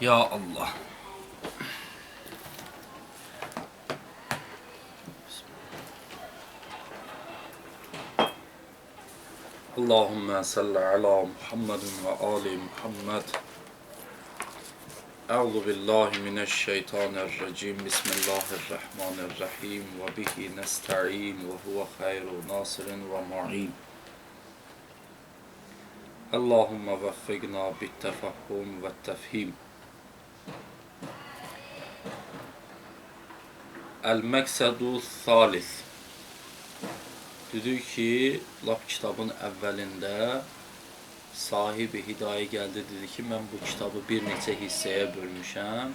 Ya Allah. Allahümme salli ala Muhammedin ve ali Muhammed. Euzu billahi mineşşeytanirracim. Bismillahirrahmanirrahim. Ve bihi nesta'in ve huve hayru nasirin ve mu'in. Allahümme veffigna bittefahhum ve tefhim. El-Məqsədu Thalith. Dedik ki, lap kitabın əvvəlində sahibi hidayə gəldi, dedi ki, mən bu kitabı bir neçə hissəyə bölmüşəm.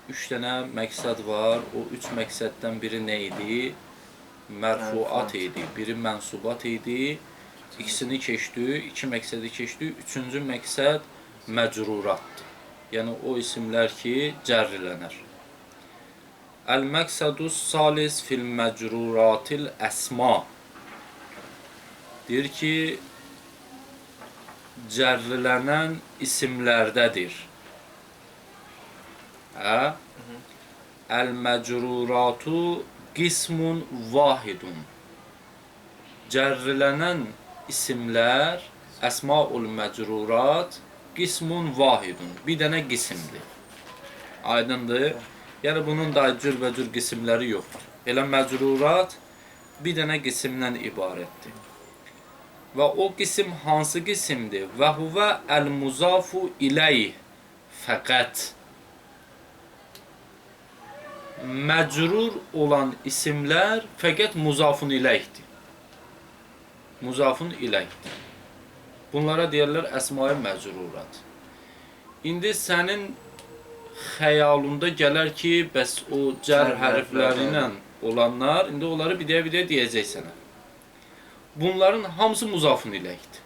3 dənə məqsəd var. O 3 məqsəddən biri nə idi? Mərfuat idi, biri mənsubat idi. İkisini keçdik, 2 məqsədi keçdik. 3-cü məqsəd məcruratdır. Yəni o isimlər ki, cərrilənər. El-Məqsədus Salis fil məcruratil əsma. Deyir ki, cərrilənən isimlərdədir. El-məcruratu qismun vahidun. Cərrilənən isimlər, əsmaul məcrurat qismun vahidun. Bir dənə qismdir. Aydındır. Yəni bunun da cürbəcür qismləri yoxdur. Elə məcrurat bir dənə qismdən ibarətdir. Və o qism hansı qismdir? Və huvə əl-muzafu iləyh fəqət. Məcrur olan isimlər fəqət muzafun iləyhdir. Muzafun iləyhdir. Bunlara deyərlər əsma-i məcrurat. İndi sənin xəyalında gələr ki, bəs o cər hərfləri ilə olanlar, indi onları bir də deyəcək sənə. Bunların hamısı muzafun iləkdir.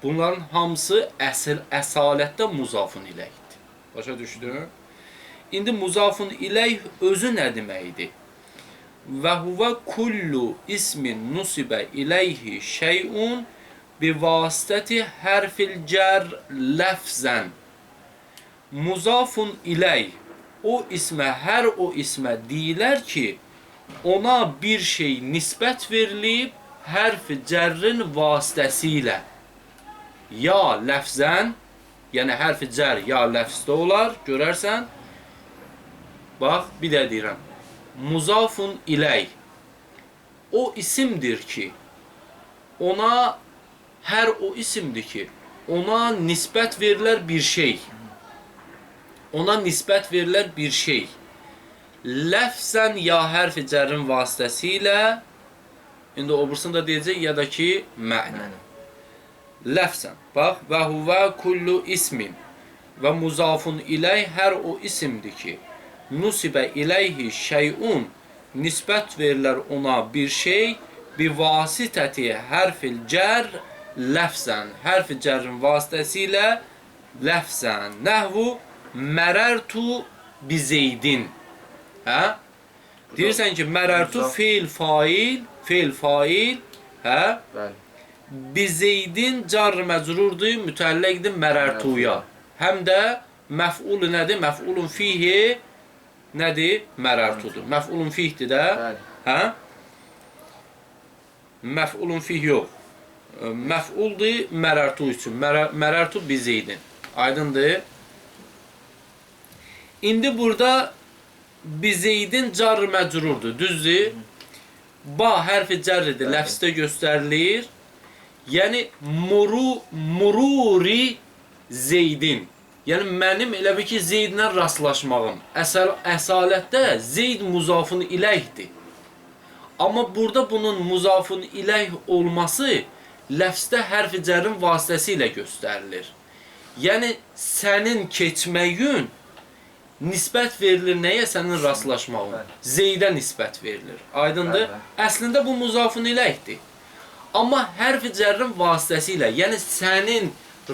Bunların hamısı əsalətdə muzafun iləkdir. Başa düşdün? İndi muzafun iləyh özü nə deməkdir? Və huvə kullu ismin nusibə iləyhi şeyun bi vasitəti hərfil cər ləfzən. Muzafun iləyh o ismə, hər o ismə deyilər ki, ona bir şey nisbət verilib hərf-i cərrin vasitəsilə. Ya ləfzən, yəni hərf-i cər ya ləfzdə olar, görərsən. Bax, bir də deyirəm. Muzafun iləyh o isimdir ki, ona, hər o isimdir ki, ona nisbət verilər bir şey. Ona nisbət verilər bir şey. Ləfzən ya hərf-i cərrin vasitəsilə, indi obursunu da deyəcək, ya da ki, mənən. Ləfzən. Bax, və huvə kullu ismin və muzafun iləyh hər o isimdir ki, nusibə iləyhi şeyun, nisbət verilər ona bir şey, bi vasitəti hərf-il cər ləfzən. Hərf-i cərrin vasitəsilə ləfzən. Nəhvu mərərtu bi zeydin. Hə? Deyirsən ki, mərərtu feil fail, hə? Bi zeydin car məcrurdur, mütəlləqdir mərərtuya. Həm də məf'ul nədir? Məf'ulun fihi nədir? Mərərtudur. Məf'ulun fihdir də. Hə? Məf'ulun fih yox. Məf'uldur mərərtu üçün. Mərərtu bi zeydin. Aydındır? İndi burada bizeydin car məcrurdur, düzdür? Ba hərfi cərridir, ləfzdə göstərilir. Yəni mururi zeydin. Yəni mənim elə bir ki zeydlə rastlaşmağım. Əsalətdə zeyd muzafun iləyhdir. Amma burada bunun muzafun iləyh olması ləfzdə hərfi cərrin vasitəsilə göstərilir. Yəni sənin keçməyin nisbət verilir nəyə? Sənin rastlaşmağın. Zeydə nisbət verilir. Aydındır? Əslində bu muzafun iləyhdir. Amma hərf-i cərrin vasitəsilə, yəni sənin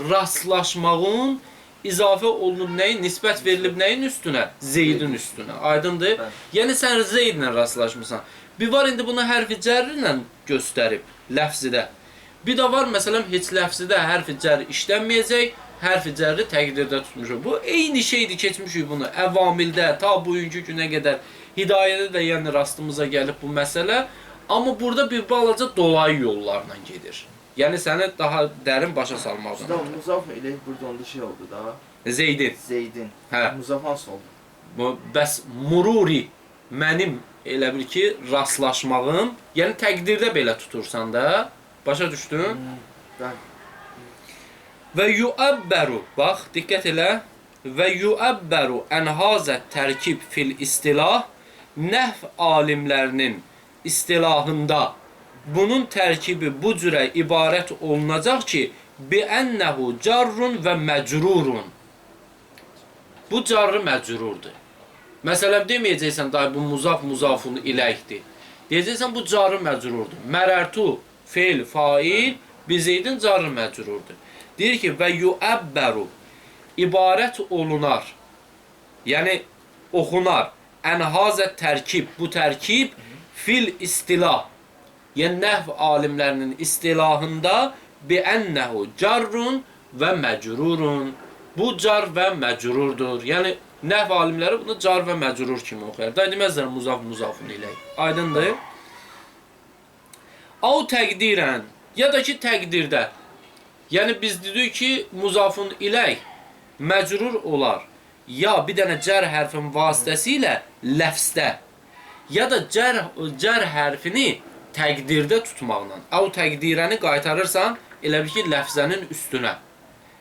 rastlaşmağın izafə olunub nəyin? Nisbət verilib nəyin üstünə? Zeydin üstünə. Aydındır? Yəni sən zeydlə rastlaşmısan. Bir var indi bunu hərf-i cərrinlə göstərib ləfzidə. Bir də var, məsələn, heç ləfzidə hərf-i cər işlənməyəcək. hərfi cərri təqdirdə tutmuşuq. Bu eyni şeydir, keçmişik bunu. Əvamildə ta bugünkü günə qədər hidayədə də yəni rastımıza gəlib bu məsələ. Amma burada bir balaca dolayı yollarla gedir. Yəni səni daha dərin başa salmaqdan. Usta muzaf ilə burada onda şey oldu da. Zeydin. Zeydin. Hə. Muzaf hansı oldu? Bəs mururi mənim elə bil ki rastlaşmağım, yəni təqdirdə belə tutursan da, başa düşdün? Bəli. Və yu'abbəru, bax, diqqət elə. Və yu'abbəru ən hazə tərkib fil istilah, nəhv alimlərinin istilahında bunun tərkibi bu cürə ibarət olunacaq ki, bi'ənəhu carrun və məcrurun. Bu carrı məcrurdur. Məsələn, deməyəcəksən, dayı, bu muzaf muzafun iləkdir. Deyəcəksən, bu carrı məcrurdur. Mərərtu, feil, fail, bizeydin carrı məcrurdur. Deyir ki, və yu'abbəru, ibarət olunar, yəni oxunar, ənhazə tərkib, bu tərkib, fil istilah, yəni nəhv alimlərinin istilahında bi'ənəhu carrun və məcrurun. Bu car və məcrurdur. Yəni nəhv alimləri bunu car və məcrur kimi oxuyar. Da deməzlər muzaf muzafun ilə. Aydındır? Au təqdirən, ya da ki təqdirdə. Yəni biz dedik ki muzafun ilə məcrur olar. Ya bir dənə cər hərfin vasitəsilə ləfsdə, ya da cər hərfini təqdirdə tutmaqla. Au təqdirəni qaytarırsan, elə bil ki ləfzənin üstünə.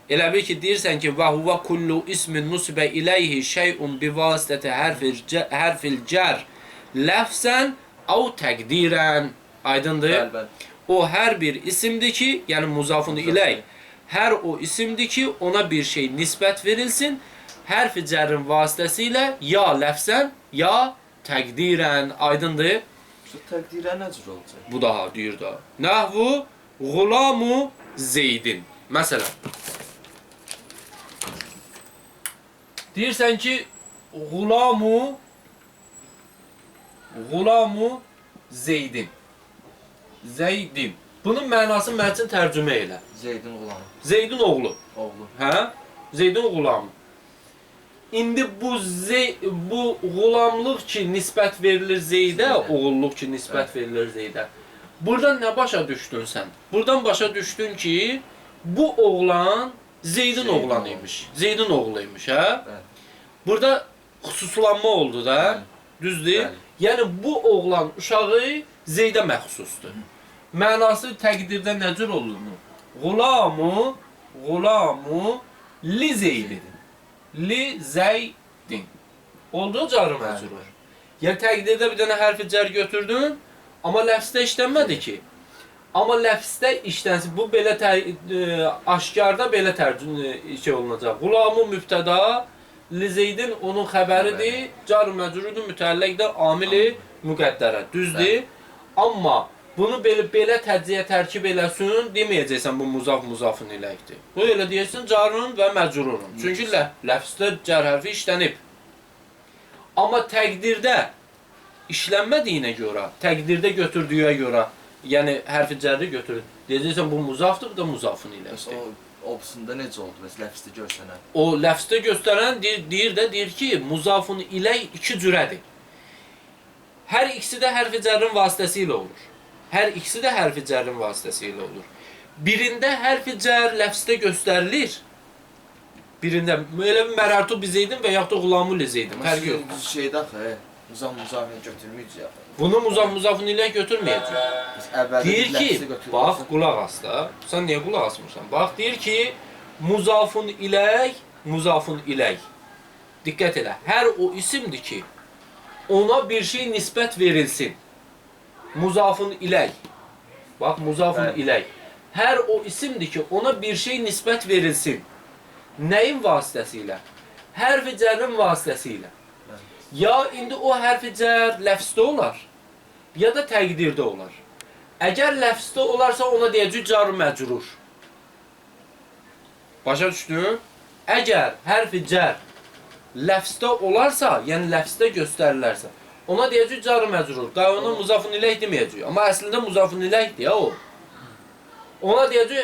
Elə bil ki deyirsən ki, və huvə kullu ismin nusibə iləyhi şeyun bivasitəti hərfil cər ləfsən au təqdirən. Aydındır? O hər bir isimdir ki, yəni muzafun iləy, hər o isimdir ki, ona bir şey nisbət verilsin, hərf-i cərrin vasitəsilə ya ləfsən, ya təqdirən. Aydındır? Təqdirə nə cür olacaq? Bu daha deyir da. Nəhvuğulamu zeydin. Məsələn, deyirsən ki, Gulamu Zeydin. Zeydin. Bunun mənası mən üçün tərcümə elə. Zeydin oğlanı. Zeydin oğlu. Oğlu. Hə? Zeydin Gulamı. İndi bu gulamlıq ki nisbət verilir Zeydə, oğulluq ki nisbət verilir Zeydə. Buradan nə başa düşdün sən? Buradan başa düşdün ki, bu oğlan Zeydin oğlanı imiş. Zeydin oğluymuş, hə? Burada xüsuslanma oldu da, düzdür? Yəni bu oğlan uşağı Zeydə məxsusdur. Mənası təqdirdə nə cür olur? Gulamu li Zeydin. Li Zeydin. Oldu carı məcrur. Yəni təqdirdə bir dənə hərfi cər götürdün, amma ləfsdə işlənmədi ki. Amma ləfsdə işlənsin. Bu belə aşkarda belə şey olunacaq. Gulamu mübtəda, li Zeydin onun xəbəridir, car məcrudur, mütəlləqdə amili müqəddərə. Düzdür? Amma bunu belə təcziyə tərkib eləsin, deməyəcəksən bu muzafun iləkdir. Bu elə deyirsən carın və məcrurun. Çünki ləfsdə cər hərfi işlənib. Amma təqdirdə işlənmədiyinə görə, təqdirdə götürdüyə görə, yəni hərfi cərri götürür. Deyəcəksən bu muzafdır, bu da muzafun iləkdir. O obsunda necə oldu? Bəs ləfsdə göstərən? O ləfsdə göstərən deyir ki, muzafun ilək iki cürədir. Hər ikisi də hərfi cərrin vasitəsilə olur. Hər ikisi də hərfi cərrin vasitəsilə olur. Birində hərfi cər ləfsdə göstərilir. Birində elə bir mərərtu bizeydin və yaxud da Gulamu lizeydin. Fərqi yox. Şeydə axı, muzafını götürməyəcək. Bunu muzafun ilə götürməyəcək. Deyir ki, bax, qulaq as da. Sən niyə qulaq asmırsan? Bax, deyir ki, muzafun ilək. Diqqət elə. Hər o isimdir ki, ona bir şey nisbət verilsin. Muzafun ilək. Bax, muzafun ilək. Hər o isimdir ki, ona bir şey nisbət verilsin. Nəyin vasitəsilə? Hərf-i cərrin vasitəsilə. Ya indi o hərf-i cər ləfsdə olar, ya da təqdirdə olar. Əgər ləfsdə olarsa, ona deyəcək car məcrur. Başa düşdün? Əgər hərf-i cər ləfsdə olarsa, yəni ləfsdə göstərilərsə, ona deyəcək car məcrur. Da ona muzafun ilək deməyəcək. Amma əslində muzafun iləkdir ya o. Ona deyəcək,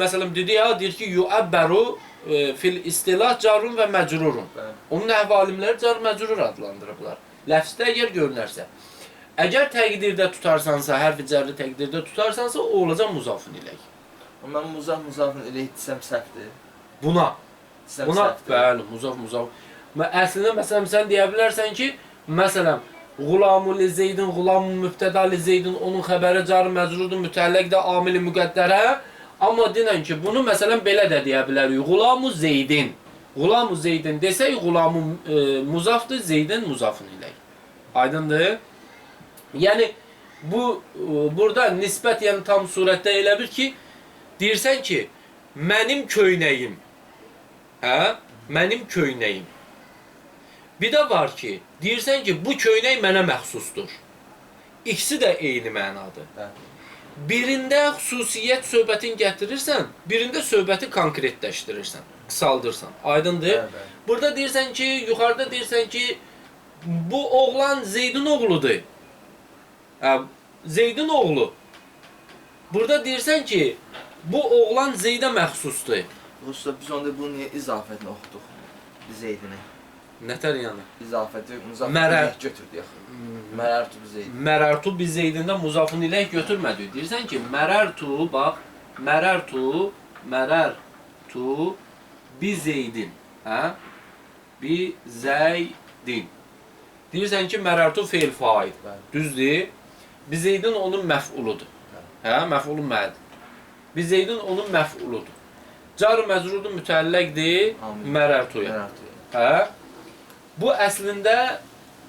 məsələn, deyir ki, yu'abbəru fil istilah carun və məcrurun. Bəli. Onun nəhv alimləri car məcrur adlandırıblar. Ləfzdə əgər görünərsə. Əgər təqdirdə tutarsansa, hərfi cərri təqdirdə tutarsansa, o olacaq muzafun iləyh. Mən muzafın iləyh desəm səhvdir. Buna. Desəm Buna, səhvdir. bəli, muzaf. Əslində, məsələn, sən deyə bilərsən ki, məsələn,Ğulamu li Zeydin,Ğulamu mübtəda li Zeydin, onun xəbəri carı məcrudur, mütəlləq də amili müqəddərə. Amma dinən ki, bunu məsələn belə də deyə bilərik.Ğulamu Zeydin.Ğulamu Zeydin desək,Ğulamu muzafdır, Zeydin muzafın iləyh. Aydındır? Yəni, burada nisbət, yəni tam surətdə elə bir ki, deyirsən ki, mənim köynəyim. Hə? Mənim köynəyim. Bir də var ki, deyirsən ki, bu köynək mənə məxsusdur. İkisi də eyni mənadır. Bəli. Birində xüsusiyyət söhbətin gətirirsən, birində söhbəti konkretləşdirirsən, qısaldırsan. Aydındır? Bəli. Burada deyirsən ki, yuxarıda deyirsən ki, bu oğlan Zeydin oğludur. Zeydin oğlu. Burada deyirsən ki, bu oğlan Zeydə məxsusdur. Usta, biz onda bunu niyə izafətini oxuduq? Zeydini. Nətər yəni? İzafəti muzafın Mərər. iləyh götürdük yaxı. Mərərtu bi Zeydin. Mərərtu bi Zeydində muzafın iləyh götürmədik. Deyirsən ki, mərərtu, bax, mərərtu bi Zeydin. Hə? Bi Zeydin. Deyirsən ki, mərərtu feil fail. Düzdür? Bi Zeydin onun məf'uludur. Hə? Məf'ulun mə'dir. Bi Zeydin onun məf'uludur. Car məcrudur, mütəlləqdir mərərtuya. Mərərtuya. Hə? Bu əslində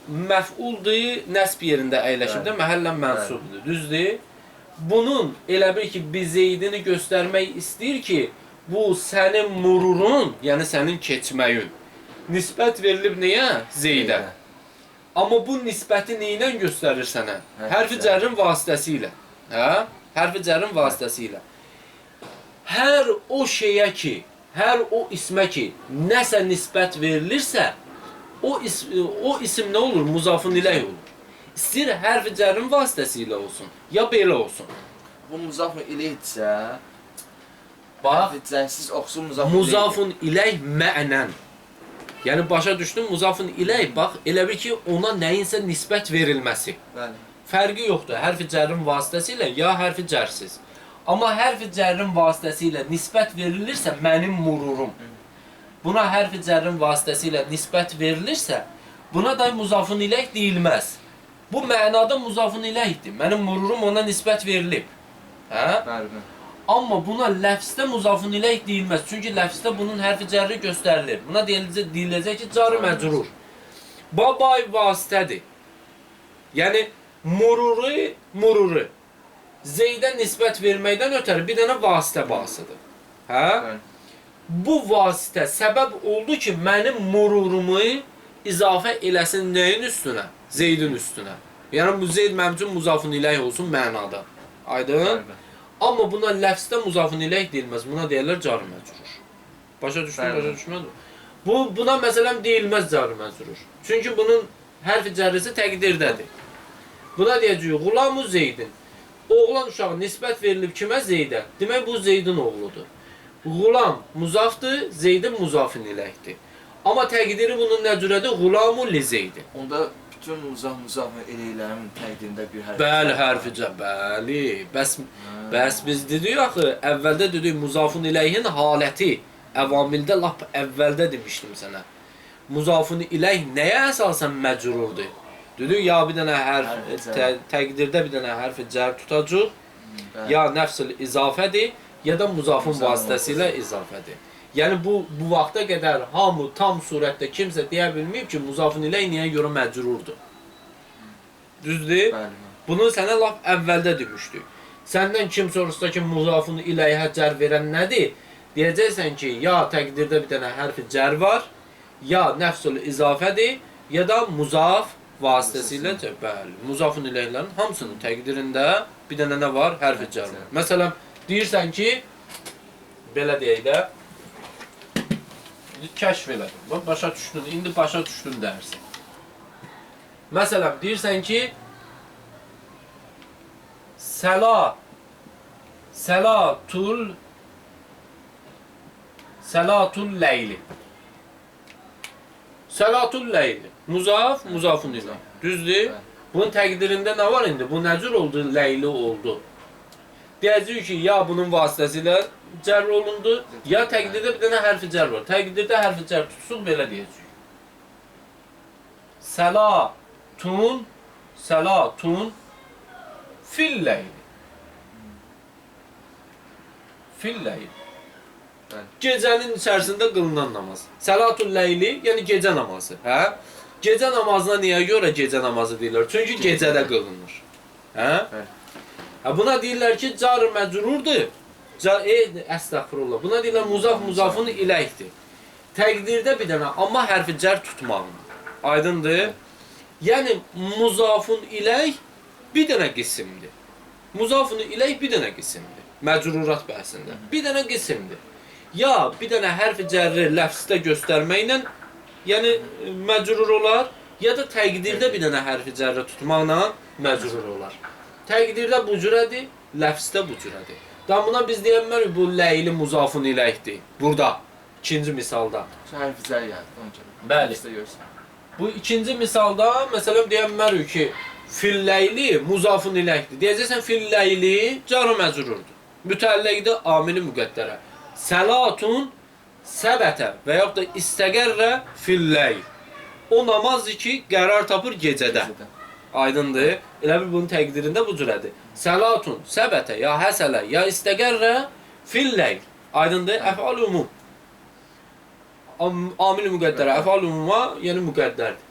məf'uldur, nəsb yerində əyləşibdə, məhəllən mənsubdur. Düzdür? Bunun elə bir ki, bi Zeydini göstərmək istəyir ki, bu sənin mururun, yəni sənin keçməyin. Nisbət verilib nəyə? Zeydə. Amma bu nisbəti neylə göstərir sənə? Hərfi cərrin vasitəsilə. Hə? Hərfi cərrin vasitəsilə. Hər o şeyə ki, hər o ismə ki, nəsə nisbət verilirsə, o isim nə olur? Muzafın iləyh olur. İstəyir hərfi cərrin vasitəsilə olsun, ya belə olsun. Bu muzafın iləyhdirsə, bax, hərfi cərsiz oxusun muzafın iləyh. muzafın iləyh mənən. Yəni başa düşdün, muzafın iləyh, bax, elə bir ki, ona nəyinsə nisbət verilməsi. Bəli. Fərqi yoxdur, hərfi cərrin vasitəsilə ya hərfi cərsiz. Amma hərfi cərrin vasitəsilə nisbət verilirsə, mənim mururum. Buna hərfi cərrin vasitəsilə nisbət verilirsə, buna da muzafın iləyh deyilməz. Bu mənada muzafın iləyhdir. Mənim mururum ona nisbət verilib. Hə? Bəli. Amma buna ləfzdə muzafın iləyh deyilməz. Çünki ləfzdə bunun hərfi cərri göstərilir. Buna deyiləcək ki, carı məcrur. Babay vasitədir. Yəni, mururu. Zeydə nisbət verməkdən ötəri bir dənə vasitə basıdır. Hə? Bu vasitə səbəb oldu ki, mənim mururumu izafə eləsin nəyin üstünə? Zeydin üstünə. Yəni, bu Zeyd mənim üçün muzafın iləyh olsun mənada. Aydın? Amma buna ləfzdə muzafın iləyh deyilməz. Buna deyirlər carı məcrur. Başa düşdün, başa düşmədin? Buna məsələn deyilməz carı məcrur. Çünki bunun hərfi cərrisi təqdirdədir. Buna deyəcəyik,Ğulamu Zeydin. Oğlan uşağı nisbət verilib kimə? Zeydə. Demək, bu Zeydin oğludur.Ğulam muzafdır, Zeydin muzafin iləkdir. Amma təqdiri bunun nə cürədir?Ğulamu li Zeydin. Onda bütün muzafın eləklərin təqdirində bir hərfi. Bəli, hərficə, bəli. Bəs biz dedik axı, əvvəldə dedik muzafın iləyhin haləti. Əvamildə lap əvvəldə demişdim sənə. Muzafın iləyh nəyə əsasən məcrurdur? Dedik, ya bir dənə hərf, təqdirdə bir dənə hərfi cər tutacaq, ya nəfs-ül izafədir, ya da muzafın vasitəsilə izafədir. Yəni, bu vaxta qədər hamı tam surətdə kimsə deyə bilməyib ki, muzafın iləyh niyə görə məcrurdur. Düzdür? Bunu sənə lap əvvəldə demişdik. Səndən kim soruşsa ki, muzafın iləyhə cər verən nədir? Deyəcəksən ki, ya təqdirdə bir dənə hərfi cər var, ya nəfs-ül izafədir, ya da muzaf vasitəsilə, bəli, muzafın iləyhlərin hamısının təqdirində bir dənə nə var? Hərfi cər var. Məsələn, deyirsən ki, belə deyək də, kəşf elədim, başa düşdün, indi başa düşdün dərsin. Məsələn, deyirsən ki, Salatul leyli. Salatul leyli. Muzaf, muzafun ilə. Düzdür? Bunun təqdirində nə var indi? Bu nə cür oldu? Leyli oldu. Deyəcək ki, ya bunun vasitəsilə cər olundu, ya təqdirdə bir dənə hərfi cər var. Təqdirdə hərfi cər tutsun, belə deyəcək. Salatun, salatun fil leyli. Fil leyli. Gecənin içərisində qılınan namaz. Salatul leyli, yəni gecə namazı. Hə? Gecə namazına niyə görə gecə namazı deyirlər? Çünki gecədə qılınır. Hə? Ha, buna deyirlər ki, car məcrurdur. Əstəğfurullah. Buna deyirlər muzaf muzafun iləkdir. Təqdirdə bir dənə, amma hərfi cər tutmağındır. Aydındır? Yəni, muzafun ilək bir dənə qismdir. Muzafun ilək bir dənə qismdir. Məcrurat bəhsində. Bir dənə qismdir. Ya bir dənə hərfi cərri ləfsdə göstərməklə, yəni məcrur olar, ya da təqdirdə bir dənə hərfi cərri tutmaqla məcrur olar. Təqdirdə bu cürədir, ləfsdə bu cürədir. Buna biz deyəmərik, bu ləyli muzafun iləkdir. Burada, ikinci misalda. Hərfi cər gəldi, onun kimi. Bəli. Bu ikinci misalda, məsələn, deyəmərik ki, filləyli muzafun iləkdir. Deyəcəksən, filləyli car məcrurdur. Mütəlləqdə amili müqəddərə. Səlatun səbətə və yaxud da istəqərrə filləyl. O namazdır ki, qərar tapır gecədə. Aydındır. Elə bir bunun təqdirində bu cürədir. Səlatun səbətə ya həsələ ya istəqərrə filləyl. Aydındır. Əf'al umum. Amili müqəddərə. Əf'al umuma yəni müqəddərdir.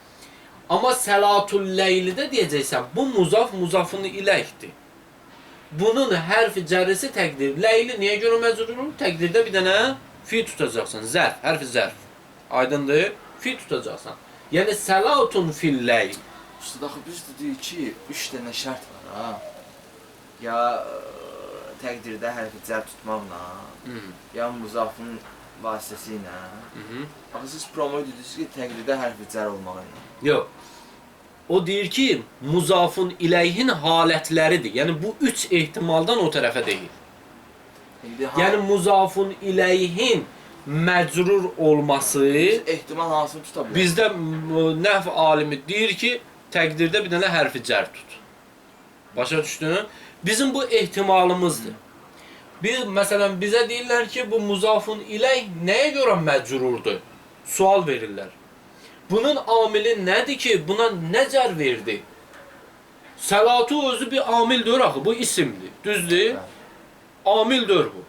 Amma səlatul leylidə deyəcəksən, bu muzaf muzafın iləkdir. Bunun hərfi cərrisi təqdir. Leyli niyə görə məcrurur? Təqdirdə bir dənə fi tutacaqsan. Zərf, hərfi zərf. Aydındır? Fi tutacaqsan. Yəni səlatun fil leyl. Usta, daxı biz dedik ki, 3 dənə şərt var, ha. Ya təqdirdə hərfi cər tutmaqla, ya muzafın vasitəsi ilə. Baxı, siz promoy dediniz ki, təqdirdə hərfi cər olmağı ilə. Yox. O deyir ki, muzafun iləyhin halətləridir. Yəni bu 3 ehtimaldan o tərəfə deyil. Yəni muzafun iləyhin məcrur olması ehtimal hansını tuta bilər? Bizdə nəhv alimi deyir ki, təqdirdə bir dənə hərfi cər tut. Başa düşdün? Bizim bu ehtimalımızdır. Məsələn, bizə deyirlər ki, bu muzafun iləy nəyə görə məcrurdur? Sual verirlər. Bunun amili nədir ki, buna nə cər verdi? Səlatu özü bir amildir axı, bu isimdir. Düzdür? Amildir bu.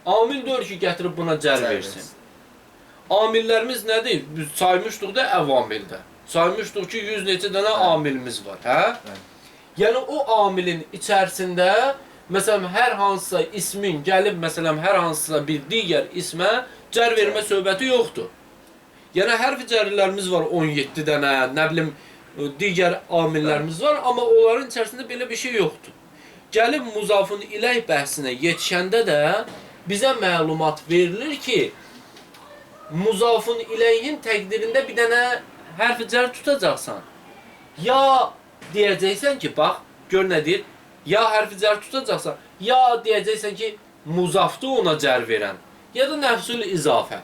Amildir ki, gətirib buna cər versin. Amillərimiz nədir? Biz saymışdıq da əvamildə. Saymışdıq ki, 100 neçə dənə amilimiz var. Hə? Yəni o amilin içərisində, məsələn, hər hansısa ismin gəlib, məsələn, hər hansısa bir digər ismə cər vermə söhbəti yoxdur. Yəni, hərfi cərrilərimiz var 17 dənə, nə bilim, digər amillərimiz var, amma onların içərisində belə bir şey yoxdur. Gəlib muzafın iləh bəhsinə yetişəndə də bizə məlumat verilir ki, muzafın iləyhin təqdirində bir dənə hərfi cər tutacaqsan. Ya deyəcəksən ki, bax, gör nə deyir, ya hərfi cər tutacaqsan, ya deyəcəksən ki, muzafdır ona cər verən, ya da nəfsul izafə.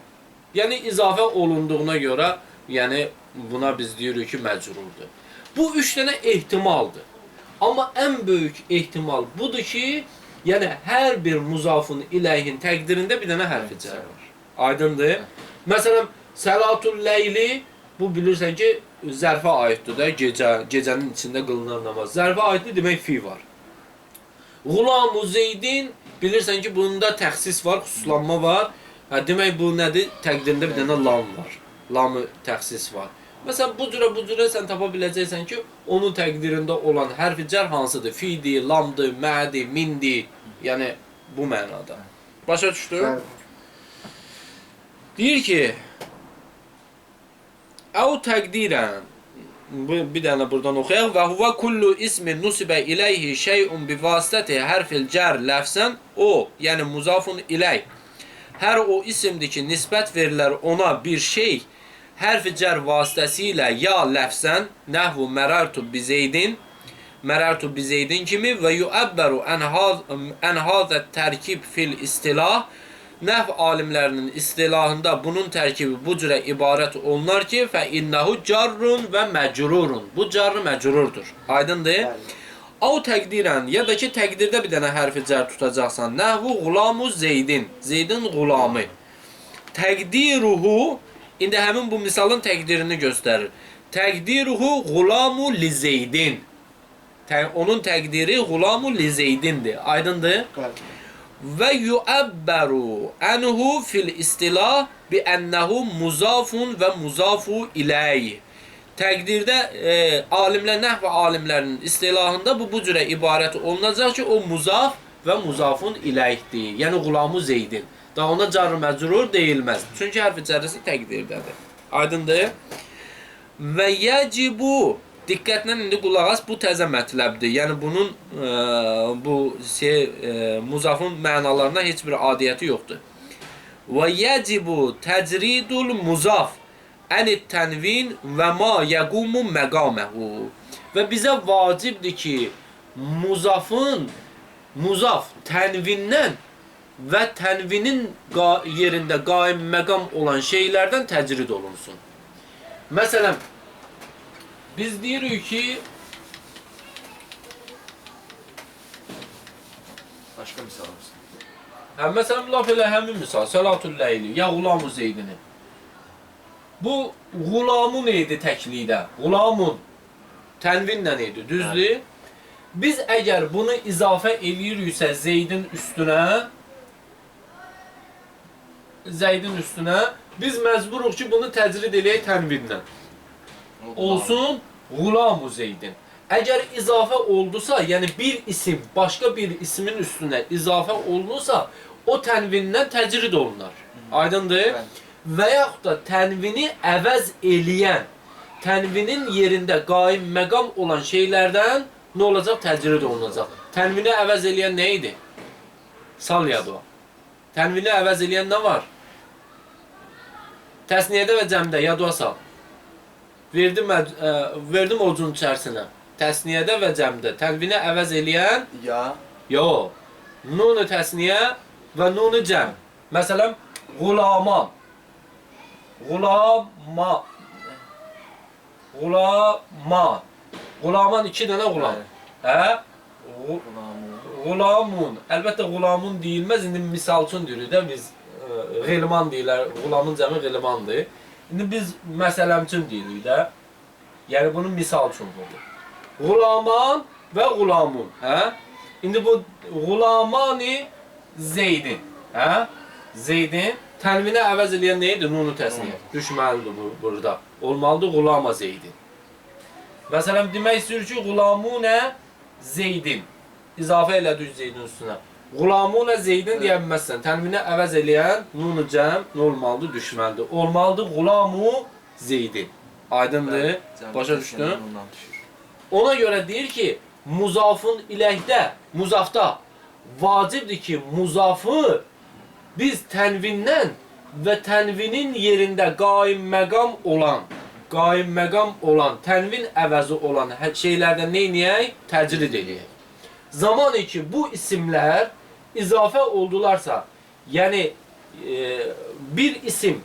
Yəni, izafə olunduğuna görə, yəni, buna biz deyirik ki, məcrurdur. Bu 3 dənə ehtimaldır. Amma ən böyük ehtimal budur ki, yəni, hər bir muzafın iləyhin təqdirində bir dənə hərfi cər var. Aydındır? Məsələn, səlatul leyli, bu bilirsən ki, zərfə aiddir də, gecənin içində qılınan namaz. Zərfə aiddir, demək fi var.Ğulamu zeydin, bilirsən ki, bunda təxsis var, xüsuslanma var. Demək, bu nədir? Təqdirində bir dənə lam var. Lamı təxsis var. Məsələn, bu cürə sən tapa biləcəksən ki, onun təqdirində olan hərfi cər hansıdır? Fidir, lamdır, mədir, mindir. Yəni, bu mənada. Başa düşdü? Deyir ki, əv təqdirən, bir dənə buradan oxuyaq. Və huvə kullu ismin nusibə iləyhi şeyun bi vasitəti hərfil cər ləfsən, o, yəni muzafun iləy. Hər o isimdir ki, nisbət verilər ona bir şey, hərfi cər vasitəsilə ya ləfsən, nəhvu mərərtu bizeydin kimi və yuəbbəru ən hazət tərkib fil istilah Nəhv alimlərinin istilahında bunun tərkibi bu cürə ibarət olunar ki, fə innehu carrun və məcrurun. Bu carrı məcrurdur. Aydındır? Bəli. Av təqdirən, ya da ki, təqdirdə bir dənə hərfi cər tutacaqsan. Nəhvuğulamu Zeydin. Zeydinğulamı. Təqdiruhu, indi həmin bu misalın təqdirini göstərir. Təqdiruhuğulamu li Zeydin. Onun təqdiriğulamu li Zeydindir. Aydındır? Bəli. Və yuəbbəru ənhu fil istilah bi ənəhu muzafun və muzafu iləyh. Təqdirdə alimlər, nəhv alimlərinin istilahında bu cürə ibarət olunacaq ki, o muzaf və muzafun iləyhdir. Yəniğulamu Zeydin. Da ona car məcrur deyilməz. Çünki hərfi cərrəsi təqdirdədir. Aydındır? Və yəcibu, diqqətlə indi qulaq as, bu təzə mətləbdir. Yəni bunun muzafın mənalarına heç bir adiyyəti yoxdur. Və yəcibu təcridul muzaf ənit tənvin və ma yəqumu məqaməhu. Və bizə vacibdir ki, muzaf tənvindən və tənvinin yerində qaim məqam olan şeylərdən təcrid olunsun. Məsələn, biz deyirik ki, Başqa misal olsun. məsələn, laf elə həmin misal, Səlatul Leyli, yaĞulamu Zeydini. Bu,Ğulamun idi təklikdə,Ğulamun, tənvinlə idi, düzdür? Biz əgər bunu izafə eləyiriksə Zeydin üstünə, biz məcburuq ki, bunu təcrid eləyək tənvinlə. Olsun,Ğulamu Zeydin. Əgər izafə oldusa, yəni bir isim, başqa bir ismin üstünə izafə olunursa, o tənvindən təcrid olunar. Aydındır? Və yaxud da tənvini əvəz eləyən, tənvinin yerində qaim məqam olan şeylərdən nə olacaq? Təcrid olunacaq. Tənvini əvəz eləyən nə idi? Sal yadu. Tənvini əvəz eləyən nə var? Təsniyədə və cəmdə yadua sal. Verdim ocun içərisinə. Təsniyədə və cəmdə tənvini əvəz eləyən Ya. yox. Nunu təsniyə və nunu cəm. Məsələn,Ğulaman.Ğulaman iki dənə qulam. Hə? Qulamun. Əlbəttə qulamun deyilməz. İndi misal üçün deyirik də biz qilman deyirlər. Qulamın cəmi qilmandır. İndi biz məsələm üçün deyirik də. Yəni bunu misal üçün olur. Qulaman və qulamun. Hə? İndi bu qulamani Zeydin. Hə? Zeydin. Tənvini əvəz eləyən nə idi? Nunu təsniyə. Düşməlidir burada. Olmalıdır Qulama Zeydin. Məsələn, demək istəyir ki, Qulamunə Zeydin. İzafə elədik Zeydin üstünə. Qulamunə Zeydin deyə bilməzsən. Tənvini əvəz eləyən nunu cəm nə olmalıdır? Düşməlidir. Olmalıdır Qulamu Zeydin. Aydındır? Başa düşdün? Ona görə deyir ki, muzafın iləhdə, muzafda vacibdir ki, muzafı biz tənvindən və tənvinin yerində qaim məqam olan, tənvin əvəzi olan şeylərdən neyniyək? Təcrid edəyək. Zaman ki, bu isimlər izafə oldularsa, yəni bir isim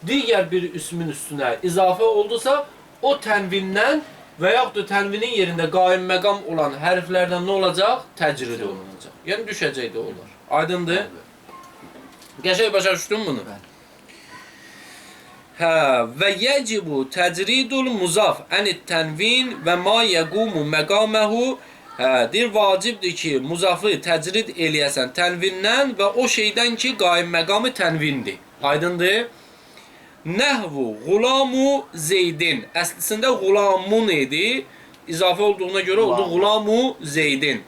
digər bir ismin üstünə izafə oldusa, o tənvindən və yaxud da tənvinin yerində qaim məqam olan hərflərdən nə olacaq? Təcrid olunacaq. Yəni düşəcək də olar. Aydındır? Qəşəng başa düşdün bunu? Hə, və yəcibu təcridul muzaf ənit tənvin və ma yəqumu məqaməhu. Hə, deyir, vacibdir ki, muzafı təcrid eləyəsən tənvindən və o şeydən ki, qaim məqamı tənvindir. Aydındır? Nəhvu Qulamu Zeydin. Əslində Qulamun idi. İzafə olduğuna görə oldu Qulamu Zeydin.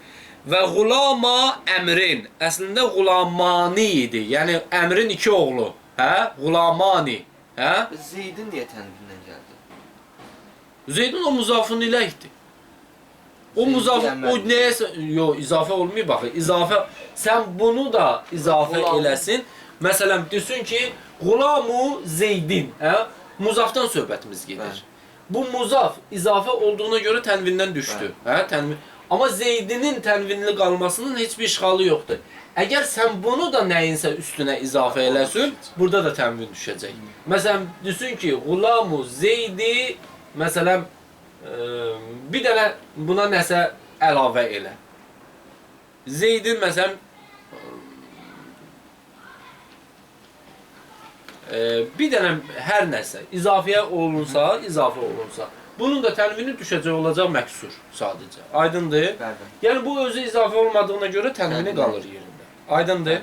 Və Qulama Əmrin. Əslində Qulamani idi. Yəni Əmrin iki oğlu. Hə? Qulamani. Hə? Zeydin deyə tənvindən gəldi. Zeydin o muzafın iləkdir. O muzaf, o nəyəsə, yox, izafə olmuyor baxı. İzafə, sən bunu da izafə eləsin. Məsələn, desin ki, Qulamu Zeydin. Hə? Muzafdan söhbətimiz gedir. Bu muzaf izafə olduğuna görə tənvindən düşdü. Hə? Tənvin. Amma Zeydinin tənvinli qalmasının heç bir işğalı yoxdur. Əgər sən bunu da nəyinsə üstünə izafə eləsən, burada da tənvin düşəcək. Məsələn, düşün ki, Qulamu Zeydi, məsələn, bir dənə buna nəsə əlavə elə. Zeydin, məsələn, bir dənə hər nəsə izafəyə izafə olunsa, bunun da tənvini düşəcək olacaq məksur sadəcə. Aydındır? Bəli. Yəni bu özü izafə olmadığına görə tənvini qalır yerində. Aydındır?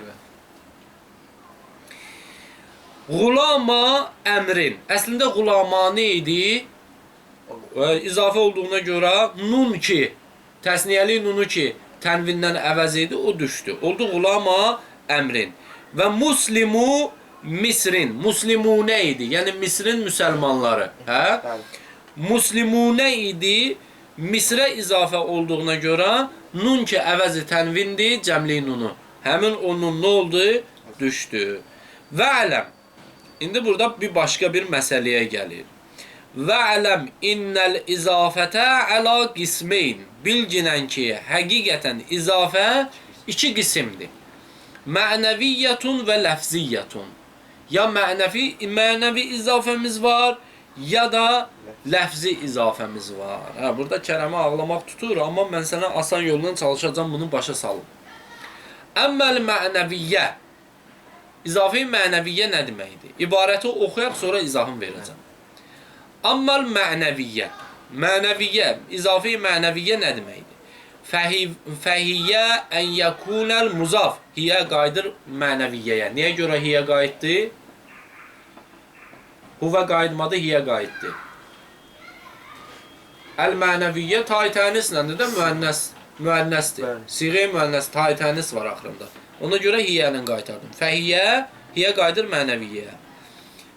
Qulama əmrin. Əslində qulama nə idi? İzafə olduğuna görə nun ki, təsniyəli nunu ki, tənvindən əvəz idi, o düşdü. Oldu qulama əmrin. Və muslimu Misrin. Muslimunə idi. Yəni Misrin müsəlmanları. Hə? Bəli. Muslimunə idi. Misrə izafə olduğuna görə nun ki əvəzi tənvindir, cəmli nunu. Həmin o nun nə oldu? Düşdü. Və ələm. İndi burada bir başqa bir məsələyə gəlir. Və ələm innəl izafətə əla qismeyn. Bilginən ki, həqiqətən izafə iki qismdir. Mənəviyyətun və ləfziyyətun. Ya mənəvi izafəmiz var, ya da ləfzi izafəmiz var. Hə, burada kələmə ağlamaq tutur, amma mən sənə asan yoldan çalışacağım, bunu başa salım. Əmməl mənəviyyə. İzafi mənəviyyə nə deməkdir? İbarəti oxuyaq, sonra izahını verəcəm. Əmməl mənəviyyə. Mənəviyyə, izafi mənəviyyə nə deməkdir? Fəhiyyə ən yəkunəl muzaf. Hiyə qayıdır mənəviyyəyə. Niyə görə hiyə qayıtdı? Huvə qayıtmadı, hiyə qayıtdı. Əl-mənəviyyə tay-tənislədir də müənnəsdir. Siğə müənnəs, tay-tənis var axırında. Ona görə hiyənin qaytardım. Fəhiyyə, hiyə qayıdır mənəviyyəyə.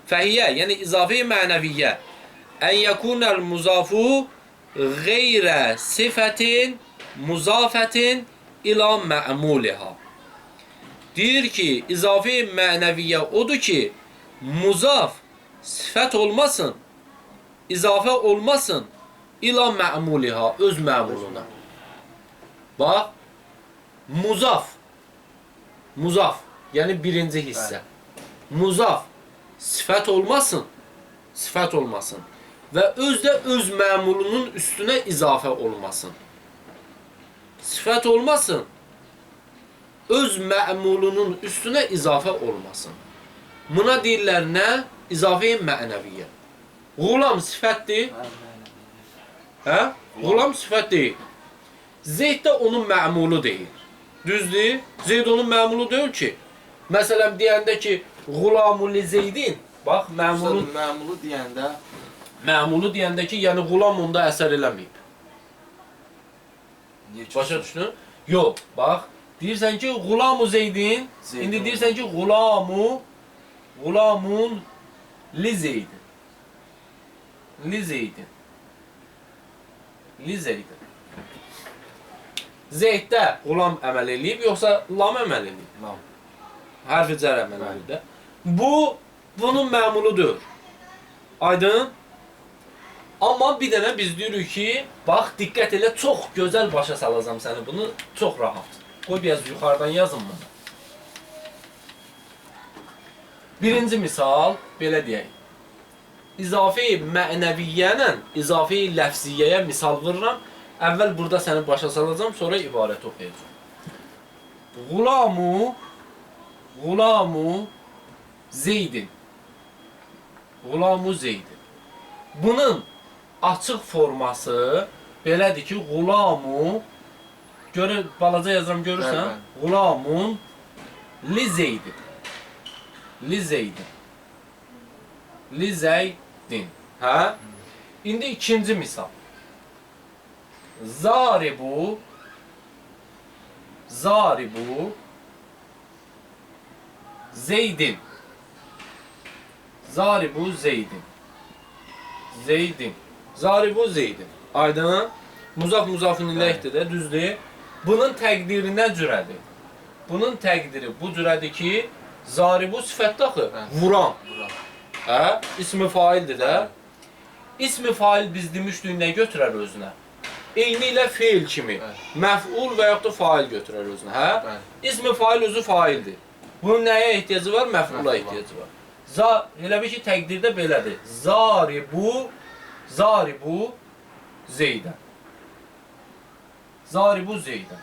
Fəhiyyə, yəni izafi mənəviyyə. Ən yəkunəl muzafu qeyrə sifətin muzafətin ila mə'muliha. Deyir ki, izafi mənəviyyə odur ki, muzaf sifət olmasın, izafə olmasın, ila mə'muliha, öz mə'muluna. Bax, muzaf, yəni birinci hissə. Muzaf sifət olmasın, və özdə öz mə'mulunun üstünə izafə olmasın. Sifət olmasın, öz mə'mulunun üstünə izafə olmasın. Buna deyirlər nə? İzafi mənəviyyə. Qulam sifətdir. Hə? Qulam sifət deyil. Zeyd də onun mə'mulu deyil. Düzdür? Zeyd onun mə'mulu deyil ki. Məsələn, deyəndə ki, Qulamu li Zeydin. Bax, mə'mulu deyəndə ki, yəni qulam onda əsər eləməyib. Başa düşdün? Yox, bax, deyirsən ki, Qulamu Zeydin, indi deyirsən ki, Qulamun li Zeydin. Zeyddə qulam əməl eləyib, yoxsa lam əməl eləyib? Lam. Hərfi cər əməl eləyib də. Bu, bunun məmuludur. Aydın? Amma bir dənə biz deyirik ki, bax, diqqət elə, çox gözəl başa salacam səni bunu, çox rahat. Qoy, biraz yuxarıdan yazın bunu. Birinci misal, belə deyək. İzafi mənəviyyənlə izafi ləfziyyəyə misal vururam. Əvvəl burada səni başa salacam, sonra ibarəti oxuyacam. Qulamu Zeydin. Qulamu Zeydin. Bunun açıq forması belədir ki, Qulamu, balaca yazıram, görürsən? Qulamun li Zeydin. Li Zeydin. Hə? İndi ikinci misal. Zaribu Zeydin. Zaribu Zeydin. Zaribu Zeydin. Aydın. Muzaf-muzafın iləkdir də, düzdür. Bunun təqdiri nə cürədir? Bunun təqdiri bu cürədir ki, zaribu sifətdə axı, vuran. İsmi faildir də. İsmi fail biz demişdik nə götürər özünə? eyni ilə feil kimi məf'ul və yaxud da fail götürər özünə, hə? Bəli. İsmi fail özü faildir. Bunun nəyə ehtiyacı var? Məf'ula ehtiyacı var. Elə bir ki, təqdirdə belədir. Zaribu Zeydən. Zaribu Zeydən.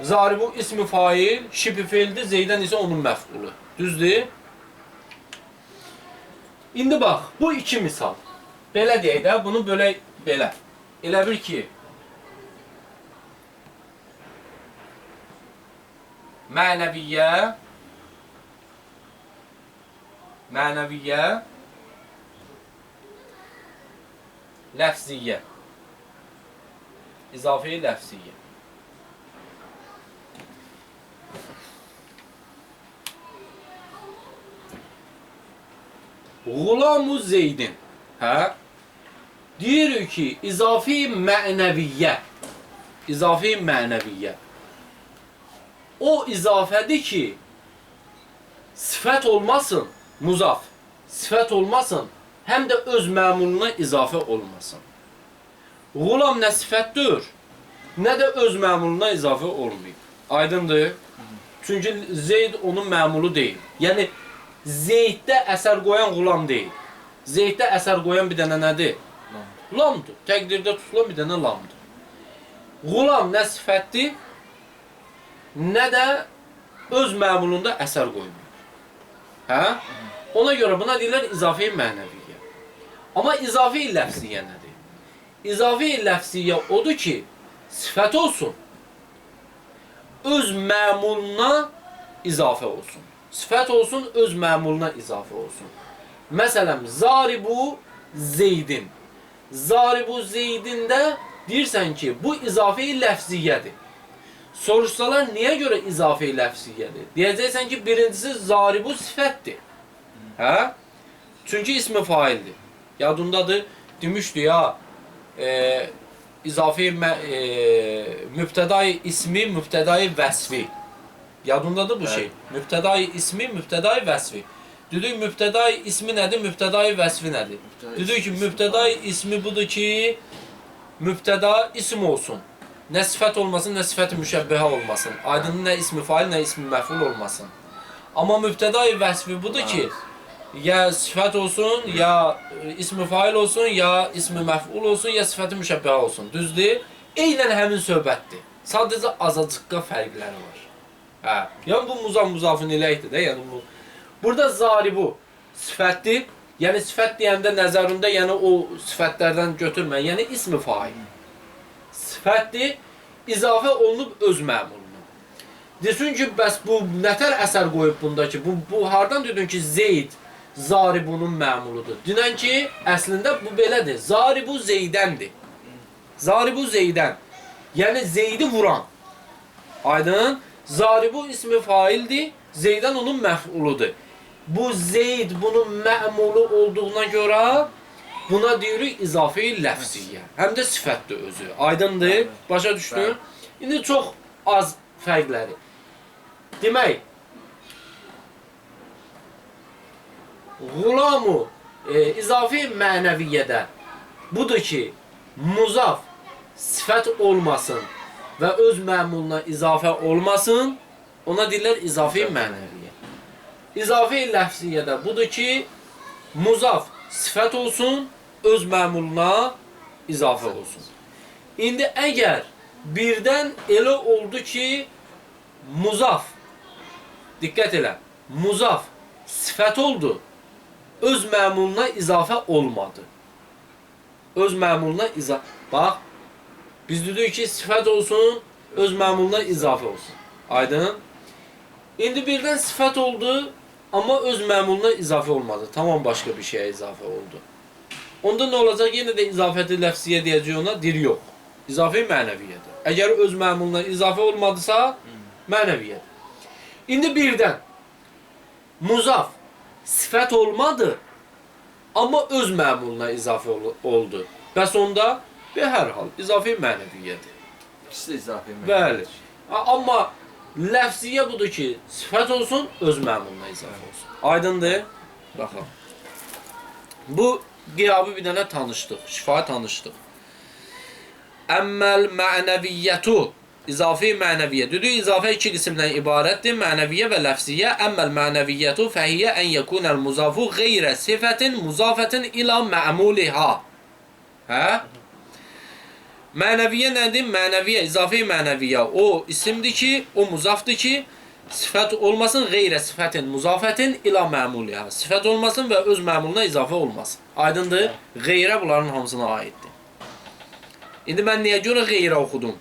Zaribu ismi fail, şibi feildir, Zeydən isə onun məf'ulu. Düzdür? İndi bax, bu iki misal. Belə deyək də, bunu bölək belə. Elə bir ki, mənəviyyə, ləfziyyə, izafi ləfziyyə. Gulamu Zeydin. Hə? Deyirik ki, izafi mənəviyyə. İzafi mənəviyyə. O izafədir ki, sifət olmasın, muzaf. Sifət olmasın, həm də öz məmuluna izafə olmasın. Gulam nə sifətdir, nə də öz məmuluna izafə olmayıb. Aydındır? Çünki Zeyd onun məmulu deyil. Yəni, Zeyddə əsər qoyan qulam deyil. Zeyddə əsər qoyan bir dənə nədir? Lamdır. Təqdirdə tutulan bir dənə lamdır. Qulam nə sifətdir, nə də öz məmulunda əsər qoymuyor. Hə? Ona görə buna deyirlər izafi mənəviyyə. Amma izafi ləfziyyə nədir? İzafi ləfziyyə odur ki, sifət olsun, öz məmuluna izafə olsun. Sifət olsun, öz məmuluna izafə olsun. Məsələn, Zaribu Zeydin. Zaribu Zeydində deyirsən ki, bu izafi ləfziyyədir. Soruşsalar, niyə görə izafi ləfziyyədir? Deyəcəksən ki, birincisi Zaribu sifətdir. Hə? Çünki ismi faildir. Yadındadır, demişdi ya, izafi mübtədai ismi, mübtədai vəsfi. Yadındadır bu şey. Mübtədai ismi, mübtədai vəsfi. Dedik, mübtədai ismi nədir, mübtədai vəsfi nədir? Dedik ki, mübtədai ismi budur ki, mübtəda ism olsun. Nə sifət olmasın, nə sifət-i müşəbbəhə olmasın. Aydın nə ismi fail, nə ismi məful olmasın. Amma mübtədai vəsfi budur ki, ya sifət olsun, ya ismi fail olsun, ya ismi məful olsun, ya sifət-i müşəbbəhə olsun. Düzdür? Eynən həmin söhbətdir. Sadəcə azacıqqa fərqləri var. Hə. Yəni bu muzafın iləkdir də, yəni bu. Burada zaribu sifətdir. Yəni sifət deyəndə nəzərində, yəni o sifətlərdən götürmə. Yəni ismi fail. Sifətdir, izafə olunub öz məmuluna. Desin ki, bəs bu nətər əsər qoyub bunda ki, bu hardan dedin ki, Zeyd Zaribunun məmuludur? Dinən ki, əslində bu belədir. Zaribu Zeydəndir. Zaribu Zeydən. Yəni Zeydi vuran. Aydın? Zaribu ismi faildir, Zeydən onun məf'uludur. Bu Zeyd bunun məmulu olduğuna görə buna deyirik izafi ləfziyyə. Həm də sifətdir özü. Aydındır? Başa düşdün? İndi çox az fərqləri. Demək, Gulamu izafi mənəviyyədə budur ki, muzaf sifət olmasın və öz məmuluna izafə olmasın, ona deyirlər izafi mənəviyyə. İzafi ləfziyyədə budur ki, muzaf sifət olsun, öz məmuluna izafə olsun. İndi əgər birdən elə oldu ki, muzaf, diqqət elə, muzaf sifət oldu, öz məmuluna izafə olmadı. Öz məmuluna izafə, bax, biz dedik ki, sifət olsun, öz məmuluna izafə olsun. Aydın? İndi birdən sifət oldu, amma öz məmuluna izafə olmadı. Tamam başqa bir şeyə izafə oldu. Onda nə olacaq? Yenə də izafəti ləfziyyə deyəcək ona, dil yox. İzafi mənəviyyədir. Əgər öz məmuluna izafə olmadısa, mənəviyyədir. İndi birdən muzaf sifət olmadı, amma öz məmuluna izafə oldu. Bəs onda hər hal izafi mənəviyyədir. İkisi də izafi mənəviyyədir. Bəli. Amma ləfziyyə budur ki, sifət olsun, öz məmuluna izafə olsun. Aydındır? Baxın. Bu qiyabı bir dənə tanışdıq, şifa tanışdıq. Əmməl mənəviyyətu izafi mənəviyyə. Düdü izafə iki qismdən ibarətdir. Mənəviyyə və ləfziyyə. Əmməl mənəviyyətu fəhiyyə ən yəkunəl muzafu qeyrə sifətin muzafətin ilə mə'muliha. Hə? Mənəviyyə nədir? Mənəviyyə, izafi mənəviyyə. O isimdir ki, o muzafdır ki, sifət olmasın, qeyrə sifətin muzafətin ilə mə'muliha. Sifət olmasın və öz mə'muluna izafə olmasın. Aydındır? Qeyrə bunların hamısına aiddir. İndi mən niyə görə qeyrə oxudum?